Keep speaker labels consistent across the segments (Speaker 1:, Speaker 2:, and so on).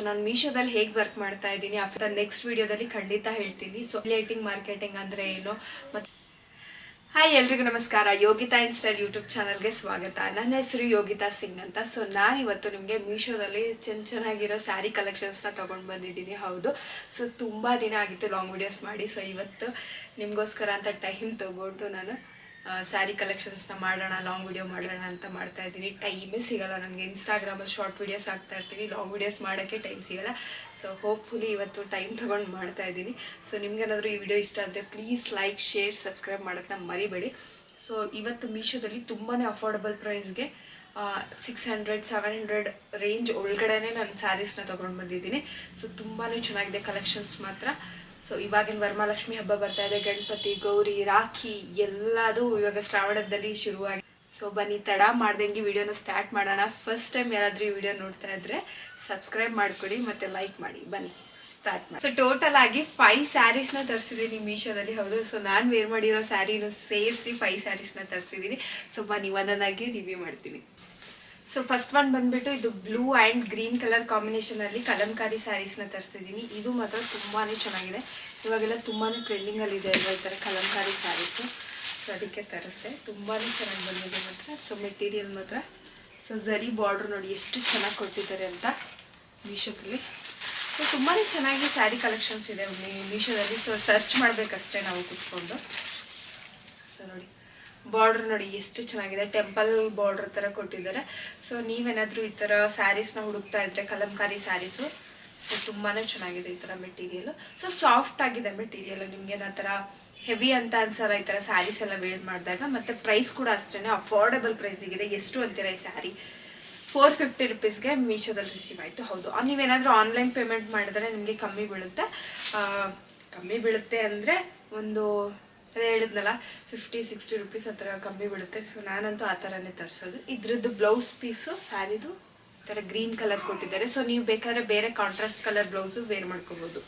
Speaker 1: ನಾನು ಮೀಶೋದಲ್ಲಿ ಹೇಗೆ ವರ್ಕ್ ಮಾಡ್ತಾ ಇದ್ದೀನಿ ಆಫ್ಟರ್ ನೆಕ್ಸ್ಟ್ ವಿಡಿಯೋದಲ್ಲಿ ಖಂಡಿತ ಹೇಳ್ತೀನಿ. ಸೊ ರಿಲೇಟಿಂಗ್ ಮಾರ್ಕೆಟಿಂಗ್ ಅಂದರೆ ಏನು ಮತ್ತು ಹಾಯ್ ಎಲ್ರಿಗೂ ನಮಸ್ಕಾರ. ಯೋಗಿತಾ ಇನ್ ಸ್ಟೈಲ್ ಯೂಟ್ಯೂಬ್ ಚಾನಲ್ಗೆ ಸ್ವಾಗತ. ನನ್ನ ಹೆಸರು ಯೋಗಿತಾ ಸಿಂಗ್ ಅಂತ. ಸೊ ನಾನಿವತ್ತು ನಿಮಗೆ ಮೀಶೋದಲ್ಲಿ ಚೆನ್ನಾಗಿರೋ ಸ್ಯಾರಿ ಕಲೆಕ್ಷನ್ಸ್ನ ತೊಗೊಂಡು ಬಂದಿದ್ದೀನಿ. ಹೌದು, ಸೊ ತುಂಬ ದಿನ ಆಗಿತ್ತು ಲಾಂಗ್ ವಿಡಿಯೋಸ್ ಮಾಡಿ. ಸೊ ಇವತ್ತು ನಿಮಗೋಸ್ಕರ ಅಂತ ಟೈಮ್ ತೊಗೊಂಡು ನಾನು ಸ್ಯಾರಿ ಕಲೆಕ್ಷನ್ಸ್ನ ಮಾಡೋಣ, ಲಾಂಗ್ ವಿಡಿಯೋ ಮಾಡೋಣ ಅಂತ ಮಾಡ್ತಾ ಇದ್ದೀನಿ. ಟೈಮೇ ಸಿಗೋಲ್ಲ ನನಗೆ. ಇನ್ಸ್ಟಾಗ್ರಾಮಲ್ಲಿ ಶಾರ್ಟ್ ವೀಡಿಯೋಸ್ ಹಾಕ್ತಾ ಇರ್ತೀವಿ, ಲಾಂಗ್ ವೀಡಿಯೋಸ್ ಮಾಡೋಕ್ಕೆ ಟೈಮ್ ಸಿಗೋಲ್ಲ. ಸೊ ಹೋಪ್ಫುಲಿ ಇವತ್ತು ಟೈಮ್ ತೊಗೊಂಡು ಮಾಡ್ತಾ ಇದ್ದೀನಿ. ಸೊ ನಿಮ್ಗೇನಾದರೂ ಈ ವಿಡಿಯೋ ಇಷ್ಟ ಆದರೆ ಪ್ಲೀಸ್ ಲೈಕ್, ಶೇರ್, ಸಬ್ಸ್ಕ್ರೈಬ್ ಮಾಡೋದನ್ನ ಮರಿಬೇಡಿ. ಸೊ ಇವತ್ತು ಮೀಶೋದಲ್ಲಿ ತುಂಬಾ ಅಫೋರ್ಡಬಲ್ ಪ್ರೈಸ್ಗೆ 600, 700 ರೇಂಜ್ ಒಳಗಡೆನೇ ನಾನು ಸ್ಯಾರೀಸ್ನ ತೊಗೊಂಡು ಬಂದಿದ್ದೀನಿ. ಸೊ ತುಂಬಾ ಚೆನ್ನಾಗಿದೆ ಕಲೆಕ್ಷನ್ಸ್ ಮಾತ್ರ. ಸೊ ಇವಾಗಿನ ವರಮಹಾಲಕ್ಷ್ಮಿ ಹಬ್ಬ ಬರ್ತಾ ಇದೆ, ಗಣಪತಿ, ಗೌರಿ, ರಾಖಿ ಎಲ್ಲದೂ ಇವಾಗ ಶ್ರಾವಣದಲ್ಲಿ ಶುರುವಾಗಿ. ಸೊ ಬನ್ನಿ ತಡ ಮಾಡ್ದಂಗೆ ವಿಡಿಯೋನ ಸ್ಟಾರ್ಟ್ ಮಾಡೋಣ. ಫಸ್ಟ್ ಟೈಮ್ ಯಾರಾದರೂ ಈ ವಿಡಿಯೋ ನೋಡ್ತಾ ಇದ್ರೆ ಸಬ್ಸ್ಕ್ರೈಬ್ ಮಾಡ್ಕೊಳ್ಳಿ ಮತ್ತು ಲೈಕ್ ಮಾಡಿ. ಬನ್ನಿ ಸ್ಟಾರ್ಟ್ ಮಾಡಿ. ಸೊ ಟೋಟಲ್ ಆಗಿ 5 ಸ್ಯಾರೀಸ್ನ ತರಿಸಿದ್ದೀನಿ ಮೀಶೋದಲ್ಲಿ. ಹೌದು, ಸೊ ನಾನು ವೇರ್ ಮಾಡಿರೋ ಸ್ಯಾರಿನೂ ಸೇರಿಸಿ 5 ಸ್ಯಾರೀಸ್ನ ತರಿಸಿದ್ದೀನಿ. ಸೊ ಬನ್ನಿ ಒಂದೊಂದಾಗಿ ರಿವ್ಯೂ ಮಾಡ್ತೀನಿ. ಸೊ ಫಸ್ಟ್ ಒನ್ ಬಂದ್ಬಿಟ್ಟು ಇದು ಬ್ಲೂ ಆ್ಯಂಡ್ ಗ್ರೀನ್ ಕಲರ್ ಕಾಂಬಿನೇಷನಲ್ಲಿ ಕಲಂಕಾರಿ ಸ್ಯಾರೀಸ್ನ ತರಿಸ್ತಿದ್ದೀನಿ. ಇದು ಮಾತ್ರ ತುಂಬಾ ಚೆನ್ನಾಗಿದೆ. ಇವಾಗೆಲ್ಲ ತುಂಬಾ ಟ್ರೆಂಡಿಂಗಲ್ಲಿದೆ ಅಲ್ವಾ ಈ ಥರ ಕಲಂಕಾರಿ ಸ್ಯಾರೀಸು. ಸೊ ಅದಕ್ಕೆ ತರಿಸ್ದೆ. ತುಂಬಾ ಚೆನ್ನಾಗಿ ಬಂದಿದೆ ಮಾತ್ರ. ಸೊ ಮೆಟೀರಿಯಲ್ ಮಾತ್ರ ಸೊ ಝರಿ ಬಾರ್ಡ್ರ್ ನೋಡಿ ಎಷ್ಟು ಚೆನ್ನಾಗಿ ಕೊಟ್ಟಿದ್ದಾರೆ ಅಂತ ಮೀಶೋದಲ್ಲಿ. ಸೊ ತುಂಬಾ ಚೆನ್ನಾಗಿ ಸ್ಯಾರಿ ಕಲೆಕ್ಷನ್ಸ್ ಇದೆ ಮೀಶೋದಲ್ಲಿ. ಸೊ ಸರ್ಚ್ ಮಾಡಬೇಕಷ್ಟೇ ನಾವು ಕೂತ್ಕೊಂಡು. ಸೊ ನೋಡಿ ಬಾರ್ಡ್ರ್ ನೋಡಿ ಎಷ್ಟು ಚೆನ್ನಾಗಿದೆ, ಟೆಂಪಲ್ ಬಾರ್ಡ್ರ್ ಥರ ಕೊಟ್ಟಿದ್ದಾರೆ. ಸೊ ನೀವೇನಾದರೂ ಈ ಥರ ಸ್ಯಾರೀಸ್ನ ಹುಡುಕ್ತಾ ಇದ್ದರೆ ಕಲಂಕಾರಿ ಸ್ಯಾರೀಸು, ಸೊ ತುಂಬಾ ಚೆನ್ನಾಗಿದೆ ಈ ಥರ ಮೆಟೀರಿಯಲು. ಸೊ ಸಾಫ್ಟ್ ಆಗಿದೆ ಮೆಟೀರಿಯಲು, ನಿಮಗೆ ಆ ಥರ ಹೆವಿ ಅಂತ ಅನ್ಸಲ್ಲ ಈ ಥರ ಸ್ಯಾರೀಸ್ ಎಲ್ಲ ವೇರ್ ಮಾಡಿದಾಗ. ಮತ್ತು ಪ್ರೈಸ್ ಕೂಡ ಅಷ್ಟೇ ಅಫೋರ್ಡಬಲ್ ಪ್ರೈಸಿಗಿದೆ. ಎಷ್ಟು ಅಂತೀರ ಈ ಸ್ಯಾರಿ? 450 ರುಪೀಸ್ಗೆ ಮೀಶೋದಲ್ಲಿ ರಿಸೀವ್ ಆಯಿತು. ಹೌದು, ನೀವೇನಾದರೂ ಆನ್ಲೈನ್ ಪೇಮೆಂಟ್ ಮಾಡಿದ್ರೆ ನಿಮಗೆ ಕಮ್ಮಿ ಬೀಳುತ್ತೆ ಅಂದರೆ ಒಂದು ಅದೇ ಹೇಳಿದ್ನಲ್ಲ 50-60 ರುಪೀಸ್ ಆ ಥರ ಕಮ್ಮಿ ಬೀಳುತ್ತೆ. ಸೊ ನಾನಂತೂ ಆ ಥರನೇ ತರಿಸೋದು. ಇದ್ರದ್ದು ಬ್ಲೌಸ್ ಪೀಸು ಸ್ಯಾರಿದು ಈ ಥರ ಗ್ರೀನ್ ಕಲರ್ ಕೊಟ್ಟಿದ್ದಾರೆ. ಸೊ ನೀವು ಬೇಕಾದ್ರೆ ಬೇರೆ ಕಾಂಟ್ರಾಸ್ಟ್ ಕಲರ್ ಬ್ಲೌಸು ವೇರ್ ಮಾಡ್ಕೋಬೋದು.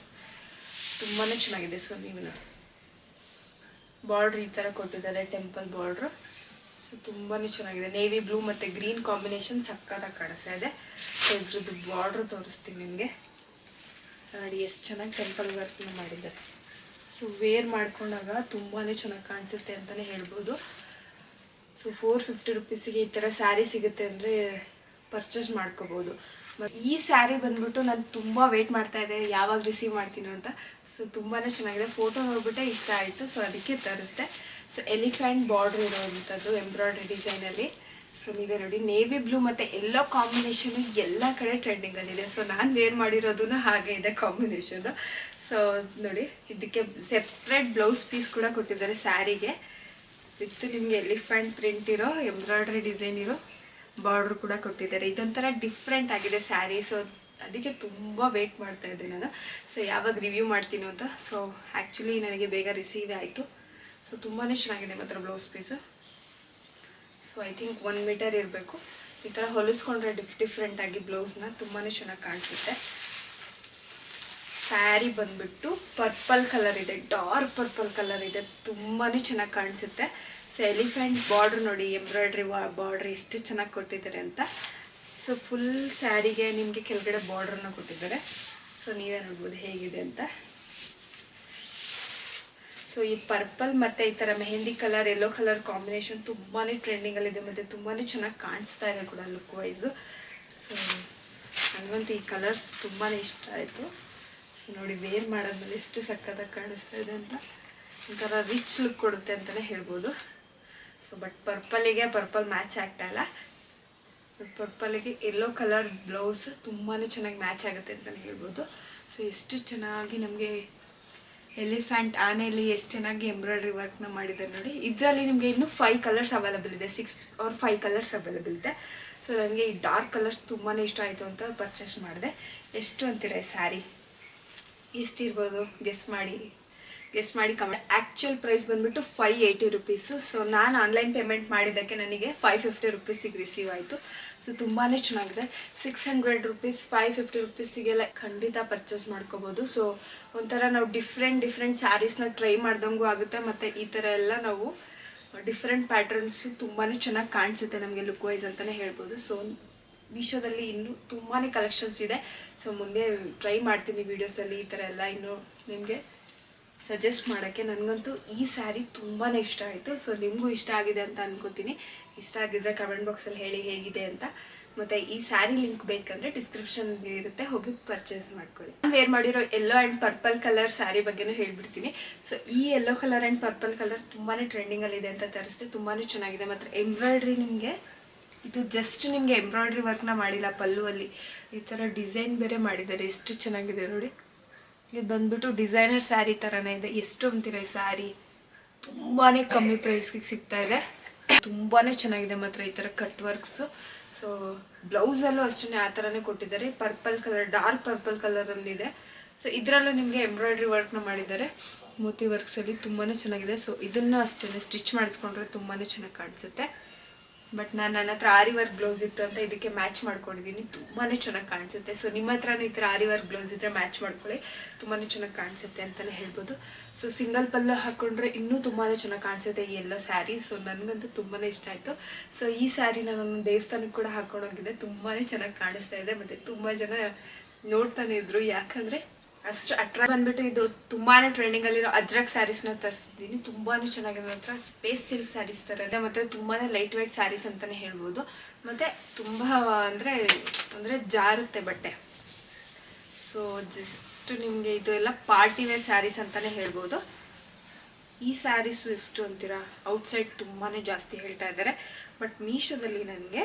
Speaker 1: ತುಂಬಾ ಚೆನ್ನಾಗಿದೆ. ಸೊ ನೀವು ನೋಡಿ ಬಾರ್ಡ್ರ್ ಈ ಥರ ಕೊಟ್ಟಿದ್ದಾರೆ, ಟೆಂಪಲ್ ಬಾರ್ಡ್ರು. ಸೊ ತುಂಬಾ ಚೆನ್ನಾಗಿದೆ. ನೇವಿ ಬ್ಲೂ ಮತ್ತು ಗ್ರೀನ್ ಕಾಂಬಿನೇಷನ್ ಸಕ್ಕತ್ತಾಗಿ ಕಾಣಿಸ್ತಾ ಇದೆ. ಸೊ ಇದ್ರದ್ದು ಬಾರ್ಡ್ರು ತೋರಿಸ್ತೀನಿ ನಿಮಗೆ. ನೋಡಿ ಎಷ್ಟು ಚೆನ್ನಾಗಿ ಟೆಂಪಲ್ ವರ್ಕ್ನ ಮಾಡಿದ್ದಾರೆ. ಸೊ ವೇರ್ ಮಾಡ್ಕೊಂಡಾಗ ತುಂಬಾ ಚೆನ್ನಾಗಿ ಕಾಣಿಸುತ್ತೆ ಅಂತಲೇ ಹೇಳ್ಬೋದು. ಸೊ 450 ರುಪೀಸಿಗೆ ಈ ಥರ ಸ್ಯಾರಿ ಸಿಗುತ್ತೆ ಅಂದರೆ ಪರ್ಚೇಸ್ ಮಾಡ್ಕೋಬೋದು. ಮತ್ತು ಈ ಸ್ಯಾರಿ ಬಂದ್ಬಿಟ್ಟು ನಾನು ತುಂಬ ವೇಟ್ ಮಾಡ್ತಾ ಇದ್ದೆ ಯಾವಾಗ ರಿಸೀವ್ ಮಾಡ್ತೀನೋ ಅಂತ. ಸೊ ತುಂಬಾ ಚೆನ್ನಾಗಿದೆ. ಫೋಟೋ ನೋಡ್ಬಿಟ್ಟೆ ಇಷ್ಟ ಆಯಿತು. ಸೊ ಅದಕ್ಕೆ ತರಿಸ್ದೆ. ಸೊ ಎಲಿಫೆಂಟ್ ಬಾರ್ಡ್ರ್ ಇರೋವಂಥದ್ದು ಎಂಬ್ರಾಯ್ಡ್ರಿ ಡಿಸೈನಲ್ಲಿ. ಸೊ ನೀವೇ ನೋಡಿ ನೇವಿ ಬ್ಲೂ ಮತ್ತು ಎಲ್ಲೋ ಕಾಂಬಿನೇಷನು ಎಲ್ಲ ಕಡೆ ಟ್ರೆಂಡಿಂಗಲ್ಲಿದೆ. ಸೊ ನಾನು ವೇರ್ ಮಾಡಿರೋದೂ ಹಾಗೆ ಇದೆ ಕಾಂಬಿನೇಷನು. ಸೊ ನೋಡಿ ಇದಕ್ಕೆ ಸೆಪ್ರೇಟ್ ಬ್ಲೌಸ್ ಪೀಸ್ ಕೂಡ ಕೊಟ್ಟಿದ್ದಾರೆ ಸ್ಯಾರಿಗೆ. ವಿತ್ ನಿಮಗೆ ಎಲಿಫೆಂಟ್ ಪ್ರಿಂಟ್ ಇರೋ ಎಂಬ್ರಾಯ್ಡ್ರಿ ಡಿಸೈನ್ ಇರೋ ಬಾರ್ಡ್ರ್ ಕೂಡ ಕೊಟ್ಟಿದ್ದಾರೆ. ಇದೊಂಥರ ಡಿಫ್ರೆಂಟ್ ಆಗಿದೆ ಸ್ಯಾರಿ. ಸೊ ಅದಕ್ಕೆ ತುಂಬ ವೇಟ್ ಮಾಡ್ತಾ ಇದ್ದೆ ನಾನು. ಸೊ ಯಾವಾಗ ರಿವ್ಯೂ ಮಾಡ್ತೀನೋ ಅಂತ. ಸೊ ಆ್ಯಕ್ಚುಲಿ ನನಗೆ ಬೇಗ ರಿಸೀವ್ ಆಯಿತು. ಸೊ ತುಂಬಾ ಚೆನ್ನಾಗಿದೆ ಮಾತ್ರ blouse piece. So I think 1 metre ಇರಬೇಕು. ಈ ಥರ ಹೊಲಿಸ್ಕೊಂಡ್ರೆ ಡಿಫ್ರೆಂಟಾಗಿ ಬ್ಲೌಸ್ನ ತುಂಬಾ ಚೆನ್ನಾಗಿ ಕಾಣಿಸುತ್ತೆ. ಸ್ಯಾರಿ ಬಂದ್ಬಿಟ್ಟು ಪರ್ಪಲ್ ಕಲರ್ ಇದೆ, ಡಾರ್ಕ್ ಪರ್ಪಲ್ ಕಲರ್ ಇದೆ. ತುಂಬಾ ಚೆನ್ನಾಗಿ ಕಾಣಿಸುತ್ತೆ. ಸೊ ಎಲಿಫೆಂಟ್ ಬಾರ್ಡ್ರ್ ನೋಡಿ, ಎಂಬ್ರಾಯ್ಡ್ರಿ ಬಾರ್ಡ್ರ್ ಎಷ್ಟು ಚೆನ್ನಾಗಿ ಕೊಟ್ಟಿದ್ದಾರೆ ಅಂತ. ಸೊ ಫುಲ್ ಸ್ಯಾರಿಗೆ ನಿಮಗೆ ಕೆಳಗಡೆ ಬಾರ್ಡ್ರನ್ನ ಕೊಟ್ಟಿದ್ದಾರೆ. ಸೊ ನೀವೇ ನೋಡ್ಬೋದು ಹೇಗಿದೆ ಅಂತ. ಸೊ ಈ ಪರ್ಪಲ್ ಮತ್ತು ಈ ಥರ mehndi colour, yellow colour combination ತುಂಬಾ ಟ್ರೆಂಡಿಂಗಲ್ಲಿದೆ ಮತ್ತು ತುಂಬಾ ಚೆನ್ನಾಗಿ ಕಾಣಿಸ್ತಾ ಇದೆ ಕೂಡ ಲುಕ್ ವೈಸು. ಸೊ ನನಗಂತೂ ಈ ಕಲರ್ಸ್ ತುಂಬಾ ಇಷ್ಟ ಆಯಿತು. ಸೊ ನೋಡಿ ವೇರ್ ಮಾಡೋದ್ಮೇಲೆ ಎಷ್ಟು ಸಕ್ಕತ್ತಾಗಿ ಕಾಣಿಸ್ತಾ ಇದೆ ಅಂತ. ಒಂಥರ ರಿಚ್ ಲುಕ್ ಕೊಡುತ್ತೆ ಅಂತಲೇ ಹೇಳ್ಬೋದು. ಸೊ ಬಟ್ ಪರ್ಪಲ್ ಮ್ಯಾಚ್ ಆಗ್ತಾಯಿಲ್ಲ. ಬಟ್ ಪರ್ಪಲಿಗೆ ಯೆಲ್ಲೋ ಕಲರ್ ಬ್ಲೌಸ್ ತುಂಬಾ ಚೆನ್ನಾಗಿ ಮ್ಯಾಚ್ ಆಗುತ್ತೆ ಅಂತಲೇ ಹೇಳ್ಬೋದು. ಸೊ ಎಷ್ಟು ಚೆನ್ನಾಗಿ ನಮಗೆ ಎಲಿಫೆಂಟ್ ಆನೆಯಲ್ಲಿ ಎಷ್ಟು ಚೆನ್ನಾಗಿ ಎಂಬ್ರಾಯ್ಡ್ರಿ ವರ್ಕ್ನ ಮಾಡಿದ್ದಾರೆ ನೋಡಿ. ಇದರಲ್ಲಿ ನಿಮಗೆ ಇನ್ನೂ 5 ಕಲರ್ಸ್ ಅವೈಲೇಬಲ್ ಇದೆ. 6 or 5 ಕಲರ್ಸ್ ಅವೈಲೇಬಲ್ ಇದೆ. ಸೊ ನನಗೆ ಈ ಡಾರ್ಕ್ ಕಲರ್ಸ್ ತುಂಬಾ ಇಷ್ಟ ಆಯಿತು ಅಂತ ಪರ್ಚೇಸ್ ಮಾಡಿದೆ. ಎಷ್ಟು ಅಂತೀರ ಈ ಸ್ಯಾರಿ? ಎಷ್ಟಿರ್ಬೋದು ಗೆಸ್ ಮಾಡಿ ಕಮೆಂಟ್. ಆ್ಯಕ್ಚುಯಲ್ ಪ್ರೈಸ್ ಬಂದುಬಿಟ್ಟು 580 ರುಪೀಸು. ಸೊ ನಾನು ಆನ್ಲೈನ್ ಪೇಮೆಂಟ್ ಮಾಡಿದ್ದಕ್ಕೆ ನನಗೆ 550 ರುಪೀಸಿಗೆ ರಿಸೀವ್ ಆಯಿತು. ಸೊ ತುಂಬಾ ಚೆನ್ನಾಗಿದೆ. 600 ರುಪೀಸ್ 550 ರುಪೀಸಿಗೆಲ್ಲ ಖಂಡಿತ ಪರ್ಚೇಸ್ ಮಾಡ್ಕೋಬೋದು. ಸೊ ಒಂಥರ ನಾವು ಡಿಫ್ರೆಂಟ್ ಸ್ಯಾರೀಸ್ನ ಟ್ರೈ ಮಾಡ್ದಂಗೂ ಆಗುತ್ತೆ. ಮತ್ತು ಈ ಥರ ಎಲ್ಲ ನಾವು ಡಿಫ್ರೆಂಟ್ ಪ್ಯಾಟರ್ನ್ಸು ತುಂಬಾ ಚೆನ್ನಾಗಿ ಕಾಣಿಸುತ್ತೆ ನಮಗೆ ಲುಕ್ ವೈಸ್ ಅಂತಲೇ ಹೇಳ್ಬೋದು. ಸೊ ಮೀಶೋದಲ್ಲಿ ಇನ್ನೂ ತುಂಬಾ ಕಲೆಕ್ಷನ್ಸ್ ಇದೆ. ಸೊ ಮುಂದೆ ಟ್ರೈ ಮಾಡ್ತೀನಿ ವೀಡಿಯೋಸಲ್ಲಿ ಈ ಥರ ಎಲ್ಲ ಇನ್ನೂ ನಿಮಗೆ ಸಜೆಸ್ಟ್ ಮಾಡೋಕ್ಕೆ. ನನಗಂತೂ ಈ ಸ್ಯಾರಿ ತುಂಬಾ ಇಷ್ಟ ಆಯಿತು. ಸೊ ನಿಮಗೂ ಇಷ್ಟ ಆಗಿದೆ ಅಂತ ಅನ್ಕೋತೀನಿ. ಇಷ್ಟ ಆಗಿದ್ರೆ ಕಮೆಂಟ್ ಬಾಕ್ಸಲ್ಲಿ ಹೇಳಿ ಹೇಗಿದೆ ಅಂತ. ಮತ್ತು ಈ ಸ್ಯಾರಿ ಲಿಂಕ್ ಬೇಕಂದರೆ ಡಿಸ್ಕ್ರಿಪ್ಷನ್ಗೆ ಇರುತ್ತೆ, ಹೋಗಿ ಪರ್ಚೇಸ್ ಮಾಡ್ಕೊಳ್ಳಿ. ನಾನು ವೇರ್ ಮಾಡಿರೋ yellow and purple colour sari ಬಗ್ಗೆನೂ ಹೇಳ್ಬಿಡ್ತೀನಿ. ಸೊ ಈ yellow colour and purple colour ತುಂಬಾ ಟ್ರೆಂಡಿಂಗಲ್ಲಿದೆ ಅಂತ ತರಿಸಿದೆ. ತುಂಬಾ ಚೆನ್ನಾಗಿದೆ. ಮತ್ತು ಎಂಬ್ರಾಯ್ಡ್ರಿ ನಿಮಗೆ ಇದು ಜಸ್ಟ್ ನಿಮಗೆ ಎಂಬ್ರಾಯ್ಡ್ರಿ ವರ್ಕ್ನ ಮಾಡಿಲ್ಲ, ಪಲ್ಲುವಲ್ಲಿ ಈ ಥರ ಡಿಸೈನ್ ಬೇರೆ ಮಾಡಿದ್ದಾರೆ. ಎಷ್ಟು ಚೆನ್ನಾಗಿದೆ ನೋಡಿ. ಇದು ಬಂದ್ಬಿಟ್ಟು ಡಿಸೈನರ್ ಸ್ಯಾರಿ ಥರನೇ ಇದೆ. ಎಷ್ಟು ಅಂತೀರ ಈ ಸ್ಯಾರಿ ತುಂಬಾ ಕಮ್ಮಿ ಪ್ರೈಸ್ಗೆ ಸಿಗ್ತಾ ಇದೆ. ತುಂಬಾ ಚೆನ್ನಾಗಿದೆ ಮಾತ್ರ ಈ ಥರ ಕಟ್ ವರ್ಕ್ಸು. ಸೊ ಬ್ಲೌಸಲ್ಲೂ ಅಷ್ಟೇ ಆ ಥರನೇ ಕೊಟ್ಟಿದ್ದಾರೆ. ಪರ್ಪಲ್ ಕಲರ್, ಡಾರ್ಕ್ ಪರ್ಪಲ್ ಕಲರಲ್ಲಿದೆ. ಸೊ ಇದರಲ್ಲೂ ನಿಮಗೆ ಎಂಬ್ರಾಯ್ಡ್ರಿ ವರ್ಕ್ನ ಮಾಡಿದ್ದಾರೆ ಮೋತಿ ವರ್ಕ್ಸಲ್ಲಿ. ತುಂಬಾ ಚೆನ್ನಾಗಿದೆ. ಸೊ ಇದನ್ನು ಅಷ್ಟೇ ಸ್ಟಿಚ್ ಮಾಡಿಸ್ಕೊಂಡ್ರೆ ತುಂಬಾ ಚೆನ್ನಾಗಿ ಕಾಣಿಸುತ್ತೆ. ಬಟ್ ನನ್ನ ಹತ್ರ ಆರಿ ವರ್ಕ್ ಬ್ಲೌಸ್ ಇತ್ತು ಅಂತ ಇದಕ್ಕೆ ಮ್ಯಾಚ್ ಮಾಡ್ಕೊಂಡಿದ್ದೀನಿ. ತುಂಬಾ ಚೆನ್ನಾಗಿ ಕಾಣಿಸುತ್ತೆ. ಸೊ ನಿಮ್ಮ ಹತ್ರನೂ ಈ ಥರ ಆರಿ ವರ್ಕ್ ಬ್ಲೌಸ್ ಇದ್ದರೆ ಮ್ಯಾಚ್ ಮಾಡ್ಕೊಳ್ಳಿ, ತುಂಬಾ ಚೆನ್ನಾಗಿ ಕಾಣಿಸುತ್ತೆ ಅಂತಲೇ ಹೇಳ್ಬೋದು. ಸೊ ಸಿಂಗಲ್ ಪಲ್ಲು ಹಾಕ್ಕೊಂಡ್ರೆ ಇನ್ನೂ ತುಂಬಾ ಚೆನ್ನಾಗಿ ಕಾಣಿಸುತ್ತೆ ಈ ಎಲ್ಲ ಸ್ಯಾರಿ. ಸೊ ನನಗಂತೂ ತುಂಬಾ ಇಷ್ಟ ಆಯಿತು. ಸೊ ಈ ಸ್ಯಾರಿನ ನಾನು ದೇವಸ್ಥಾನಕ್ಕೆ ಕೂಡ ಹಾಕ್ಕೊಂಡೋಗಿದ್ದೆ. ತುಂಬಾ ಚೆನ್ನಾಗಿ ಕಾಣಿಸ್ತಾ ಇದೆ. ಮತ್ತು ತುಂಬ ಜನ ನೋಡ್ತಾನೆ ಇದ್ರು, ಯಾಕಂದರೆ ಅಷ್ಟು ಅಟ್ರಾಕ್ಟ್ ಬಂದ್ಬಿಟ್ಟು. ಇದು ತುಂಬಾ ಟ್ರೆಂಡಿಂಗಲ್ಲಿರೋ ಅಜ್ರಕ್ ಸ್ಯಾರೀಸ್ನ ತರಿಸಿದ್ದೀನಿ. ತುಂಬಾ ಚೆನ್ನಾಗಿದೆ ಮಾತ್ರ. ಸ್ಪೇಸ್ ಸಿಲ್ಕ್ ಸ್ಯಾರೀಸ್ ಥರ ಇದೆ. ಮತ್ತು ತುಂಬಾ ಲೈಟ್ ವೇಟ್ ಸ್ಯಾರೀಸ್ ಅಂತಲೇ ಹೇಳ್ಬೋದು. ಮತ್ತು ತುಂಬ ಅಂದರೆ ಜಾರುತ್ತೆ ಬಟ್ಟೆ. ಸೊ ಜಸ್ಟ್ ನಿಮಗೆ ಇದು ಎಲ್ಲ ಪಾರ್ಟಿ ವೇರ್ ಸ್ಯಾರೀಸ್ ಅಂತಲೇ ಹೇಳ್ಬೋದು. ಈ ಸ್ಯಾರೀಸು ಎಷ್ಟು ಅಂತೀರಾ, ಔಟ್ಸೈಡ್ ತುಂಬಾ ಜಾಸ್ತಿ ಹೇಳ್ತಾ ಇದ್ದಾರೆ. ಬಟ್ ಮೀಶೋದಲ್ಲಿ ನನಗೆ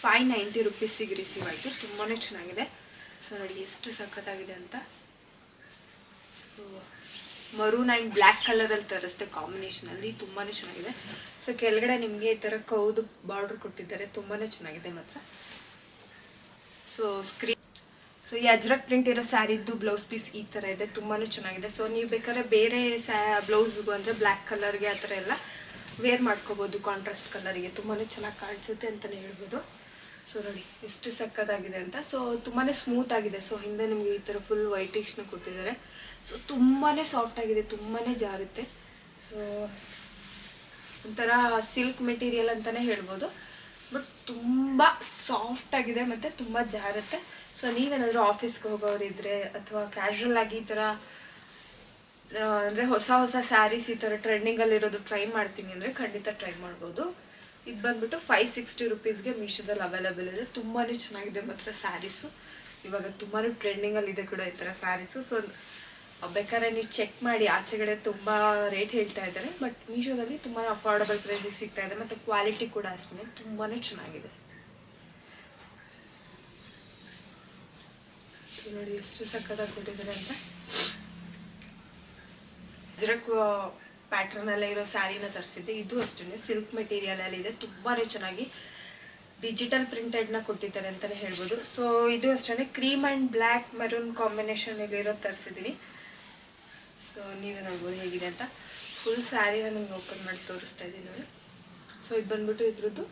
Speaker 1: 590 ರುಪೀಸಿಗೆ ರಿಸೀವ್ ಆಯಿತು. ತುಂಬಾ ಚೆನ್ನಾಗಿದೆ. ಸೊ ನೋಡಿ ಎಷ್ಟು ಸಖತ್ತಾಗಿದೆ ಅಂತ. ಸೊ ಮರೂನ್ ಆ್ಯಂಡ್ ಬ್ಲ್ಯಾಕ್ ಕಲರಲ್ಲಿ ತರಿಸ್ದೆ ಕಾಂಬಿನೇಷನಲ್ಲಿ. ತುಂಬಾ ಚೆನ್ನಾಗಿದೆ. ಸೊ ಕೆಳಗಡೆ ನಿಮಗೆ ಈ ಥರ ಕೌದು ಬಾರ್ಡ್ರ್ ಕೊಟ್ಟಿದ್ದಾರೆ. ತುಂಬಾ ಚೆನ್ನಾಗಿದೆ ಮಾತ್ರ. ಸೊ ಈ ಅಜ್ರಕ್ ಪ್ರಿಂಟ್ ಇರೋ ಸ್ಯಾರಿದ್ದು ಬ್ಲೌಸ್ ಪೀಸ್ ಈ ಥರ ಇದೆ. ತುಂಬಾ ಚೆನ್ನಾಗಿದೆ. ಸೊ ನೀವು ಬೇಕಾದ್ರೆ ಬೇರೆ ಬ್ಲೌಸ್ಗೂ ಅಂದರೆ ಬ್ಲ್ಯಾಕ್ ಕಲರ್ಗೆ ಆ ಥರ ಎಲ್ಲ ವೇರ್ ಮಾಡ್ಕೋಬೋದು, ಕಾಂಟ್ರಾಸ್ಟ್ ಕಲರಿಗೆ. ತುಂಬಾ ಚೆನ್ನಾಗಿ ಕಾಣಿಸುತ್ತೆ ಅಂತಲೇ ಹೇಳ್ಬೋದು. ಸೊ ನೋಡಿ ಎಷ್ಟು ಸಕ್ಕತ್ತಾಗಿದೆ ಅಂತ. ಸೊ ತುಂಬಾ ಸ್ಮೂತ್ ಆಗಿದೆ. ಸೊ ಹಿಂದೆ ನಿಮಗೆ ಈ ಥರ ಫುಲ್ ವೈಟಿಶ್ನ ಕೊಟ್ಟಿದ್ದಾರೆ. ಸೊ ತುಂಬಾ ಸಾಫ್ಟ್ ಆಗಿದೆ, ತುಂಬಾ ಜಾರುತ್ತೆ. ಸೊ ಒಂಥರ ಸಿಲ್ಕ್ ಮೆಟೀರಿಯಲ್ ಅಂತಲೇ ಹೇಳ್ಬೋದು. ಬಟ್ ತುಂಬ ಸಾಫ್ಟ್ ಆಗಿದೆ ಮತ್ತು ತುಂಬ ಜಾರುತ್ತೆ. ಸೊ ನೀವೇನಾದರೂ ಆಫೀಸ್ಗೆ ಹೋಗೋರಿದ್ರೆ ಅಥವಾ ಕ್ಯಾಶುವಲ್ ಆಗಿ ಈ ಥರ ಅಂದರೆ ಹೊಸ ಸ್ಯಾರೀಸ್ ಈ ಥರ ಟ್ರೆಂಡಿಂಗಲ್ಲಿರೋದು ಟ್ರೈ ಮಾಡ್ತೀನಿ ಅಂದರೆ ಖಂಡಿತ ಟ್ರೈ ಮಾಡ್ಬೋದು. ಇದು ಬಂದ್ಬಿಟ್ಟು 560 ರುಪೀಸ್ಗೆ ಮೀಶೋದಲ್ಲಿ ಅವೈಲೇಬಲ್ ಇದೆ. ತುಂಬಾ ಚೆನ್ನಾಗಿದೆ ಮಾತ್ರ ಸ್ಯಾರೀಸು. ಇವಾಗ ತುಂಬಾ ಟ್ರೆಂಡಿಂಗಲ್ಲಿದೆ ಕೂಡ ಈ ಥರ ಸ್ಯಾರೀಸು. ಸೊ ಬೇಕಾದ್ರೆ ನೀವು ಚೆಕ್ ಮಾಡಿ, ಆಚೆಗಡೆ ತುಂಬ ರೇಟ್ ಹೇಳ್ತಾ ಇದ್ದಾರೆ. ಬಟ್ ಮೀಶೋದಲ್ಲಿ ತುಂಬಾ ಅಫೋರ್ಡಬಲ್ ಪ್ರೈಸಿಗೆ ಸಿಗ್ತಾ ಇದೆ. ಮತ್ತು ಕ್ವಾಲಿಟಿ ಕೂಡ ಅಷ್ಟೇ ತುಂಬಾ ಚೆನ್ನಾಗಿದೆ. ನೋಡಿ ಎಷ್ಟು ಸಕ್ಕತ್ತಾಗಿ ಕೊಟ್ಟಿದ್ದಾರೆ ಅಂತ. ಅಜ್ರಕ್ ಪ್ಯಾಟ್ರನ್ ಎಲ್ಲ ಇರೋ ಸ್ಯಾರಿನ ತರಿಸಿದ್ದೆ. ಇದು ಅಷ್ಟೇ ಸಿಲ್ಕ್ ಮೆಟೀರಿಯಲಲ್ಲಿ ಇದೆ. ತುಂಬಾ ಚೆನ್ನಾಗಿ ಡಿಜಿಟಲ್ ಪ್ರಿಂಟೆಡ್ನ ಕೊಟ್ಟಿದ್ದಾರೆ ಅಂತಲೇ ಹೇಳ್ಬೋದು. ಸೊ ಇದು ಅಷ್ಟೇ ಕ್ರೀಮ್ ಆ್ಯಂಡ್ ಬ್ಲ್ಯಾಕ್ ಮೆರೂನ್ ಕಾಂಬಿನೇಷನಲ್ಲಿರೋ ತರಿಸಿದ್ದೀನಿ. ಸೊ ನೀವೇ ನೋಡ್ಬೋದು ಹೇಗಿದೆ ಅಂತ. ಫುಲ್ ಸ್ಯಾರಿನ ನಿಮ್ಗೆ ಓಪನ್ ಮಾಡಿ ತೋರಿಸ್ತಾ ಇದ್ದೀನಿ ನೋಡಿ. ಸೊ ಇದು ಬಂದ್ಬಿಟ್ಟು ಇದ್ರದ್ದು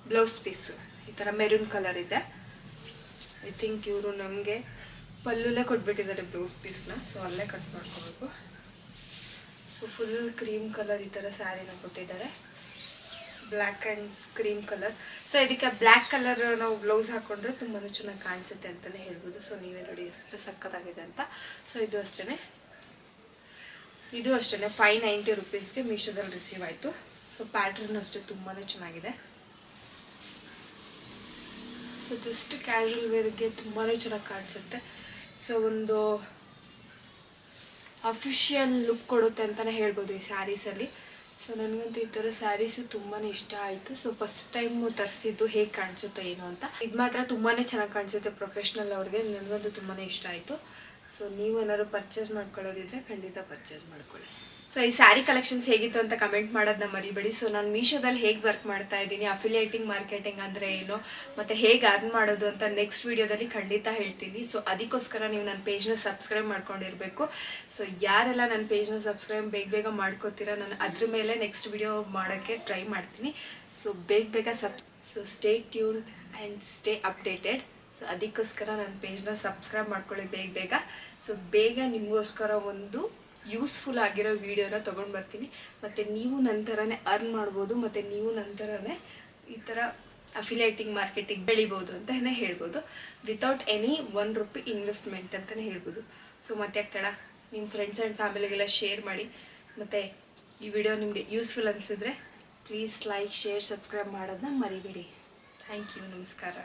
Speaker 1: ಬ್ಲೌಸ್ ಪೀಸು ಈ ಥರ ಮೆರೂನ್ ಕಲರ್ ಇದೆ. ಐ ಥಿಂಕ್ ಇವರು ನಮಗೆ ಪಲ್ಲುಲೇ ಕೊಟ್ಬಿಟ್ಟಿದ್ದಾರೆ ಬ್ಲೌಸ್ ಪೀಸ್ನ. ಸೊ ಅಲ್ಲೇ ಕಟ್ ಮಾಡ್ಕೋಬೇಕು. ಸೊ ಫುಲ್ ಕ್ರೀಮ್ ಕಲರ್ ಈ ಥರ ಸ್ಯಾರಿನ ಕೊಟ್ಟಿದ್ದಾರೆ. Black and cream colour. So ಇದಕ್ಕೆ ಬ್ಲ್ಯಾಕ್ ಕಲರ್ ನಾವು ಬ್ಲೌಸ್ ಹಾಕ್ಕೊಂಡ್ರೆ ತುಂಬಾ ಚೆನ್ನಾಗಿ ಕಾಣಿಸುತ್ತೆ ಅಂತಲೇ ಹೇಳ್ಬೋದು. ಸೊ ನೀವೇ ನೋಡಿ ಎಷ್ಟು ಸಕ್ಕತ್ತಾಗಿದೆ ಅಂತ. ಸೊ ಇದು ಅಷ್ಟೇ 590 ರುಪೀಸ್ಗೆ ಮೀಶೋದಲ್ಲಿ ರಿಸೀವ್ ಆಯಿತು. ಸೊ ಪ್ಯಾಟ್ರನ್ ಅಷ್ಟೇ ತುಂಬಾ ಚೆನ್ನಾಗಿದೆ. ಸೊ ಜಸ್ಟ್ ಕ್ಯಾಶುವಲ್ ವೇರ್ಗೆ ತುಂಬಾ ಚೆನ್ನಾಗಿ ಕಾಣಿಸುತ್ತೆ. ಸೊ ಒಂದು ಅಫಿಷಿಯಲ್ ಲುಕ್ ಕೊಡುತ್ತೆ ಅಂತಲೇ ಹೇಳ್ಬೋದು ಈ ಸ್ಯಾರೀಸಲ್ಲಿ. ಸೊ ನನಗಂತೂ ಈ ಥರ ಸ್ಯಾರೀಸು ತುಂಬಾ ಇಷ್ಟ ಆಯಿತು. ಸೊ ಫಸ್ಟ್ ಟೈಮ್ ತರಿಸಿದ್ದು ಹೇಗೆ ಕಾಣಿಸುತ್ತೆ ಏನು ಅಂತ. ಇದು ಮಾತ್ರ ತುಂಬಾ ಚೆನ್ನಾಗಿ ಕಾಣಿಸುತ್ತೆ ಪ್ರೊಫೆಷ್ನಲ್ ಅವ್ರಿಗೆ. ನನಗಂತೂ ತುಂಬಾ ಇಷ್ಟ ಆಯಿತು. ಸೊ ನೀವು ಏನಾದ್ರು ಪರ್ಚೇಸ್ ಮಾಡ್ಕೊಳ್ಳೋದಿದ್ರೆ ಖಂಡಿತ ಪರ್ಚೇಸ್ ಮಾಡ್ಕೊಳ್ಳಿ. ಸೊ ಈ ಸ್ಯಾರಿ ಕಲೆಕ್ಷನ್ಸ್ ಹೇಗಿತ್ತು ಅಂತ ಕಮೆಂಟ್ ಮಾಡೋದನ್ನ ಮರಿಬೇಡಿ. ಸೊ ನಾನು ಮೀಶೋದಲ್ಲಿ ಹೇಗೆ ವರ್ಕ್ ಮಾಡ್ತಾ ಇದ್ದೀನಿ, ಅಫಿಲಿಯೇಟಿಂಗ್ ಮಾರ್ಕೆಟಿಂಗ್ ಅಂದರೆ ಏನು, ಮತ್ತು ಹೇಗೆ ಅರ್ನ್ ಮಾಡೋದು ಅಂತ ನೆಕ್ಸ್ಟ್ ವೀಡಿಯೋದಲ್ಲಿ ಖಂಡಿತ ಹೇಳ್ತೀನಿ. ಸೊ ಅದಕ್ಕೋಸ್ಕರ ನೀವು ನನ್ನ ಪೇಜ್ನ ಸಬ್ಸ್ಕ್ರೈಬ್ ಮಾಡ್ಕೊಂಡಿರಬೇಕು. ಸೊ ಯಾರೆಲ್ಲ ನನ್ನ ಪೇಜ್ನ ಸಬ್ಸ್ಕ್ರೈಬ್ ಬೇಗ ಮಾಡ್ಕೋತೀರಾ, ನಾನು ಅದ್ರ ಮೇಲೆ ನೆಕ್ಸ್ಟ್ ವೀಡಿಯೋ ಮಾಡೋಕ್ಕೆ ಟ್ರೈ ಮಾಡ್ತೀನಿ. ಸೊ ಬೇಗ so stay tune and stay updated. So ಅದಕ್ಕೋಸ್ಕರ ನನ್ನ ಪೇಜ್ನ ಸಬ್ಸ್ಕ್ರೈಬ್ ಮಾಡ್ಕೊಳ್ಳಿ ಬೇಗ. ಸೊ ಬೇಗ ನಿಮಗೋಸ್ಕರ ಒಂದು ಯೂಸ್ಫುಲ್ ಆಗಿರೋ ವೀಡಿಯೋನ ತೊಗೊಂಡು ಬರ್ತೀನಿ. ಮತ್ತು ನೀವು ನನ್ನ ಥರನೇ ಅರ್ನ್ ಮಾಡ್ಬೋದು. ಮತ್ತು ನೀವು ನನ್ನ ಥರನೇ ಈ ಥರ ಅಫಿಲಿಯೇಟಿಂಗ್ ಮಾರ್ಕೆಟಿಂಗ್ ಬೆಳಿಬೋದು ಅಂತಲೇ ಹೇಳ್ಬೋದು, ವಿತೌಟ್ ಎನಿ ₹1 ಇನ್ವೆಸ್ಟ್ಮೆಂಟ್ ಅಂತಲೇ ಹೇಳ್ಬೋದು. ಸೊ ಮತ್ತೆ ಯಾಕೆ ತಡ, ನಿಮ್ಮ ಫ್ರೆಂಡ್ಸ್ ಆ್ಯಂಡ್ ಫ್ಯಾಮಿಲಿಗೆಲ್ಲ ಶೇರ್ ಮಾಡಿ. ಮತ್ತು ಈ ವಿಡಿಯೋ ನಿಮಗೆ ಯೂಸ್ಫುಲ್ ಅನಿಸಿದ್ರೆ ಪ್ಲೀಸ್ ಲೈಕ್, ಶೇರ್, ಸಬ್ಸ್ಕ್ರೈಬ್ ಮಾಡೋದನ್ನ ಮರಿಬೇಡಿ. Thank you. ನಮಸ್ಕಾರ.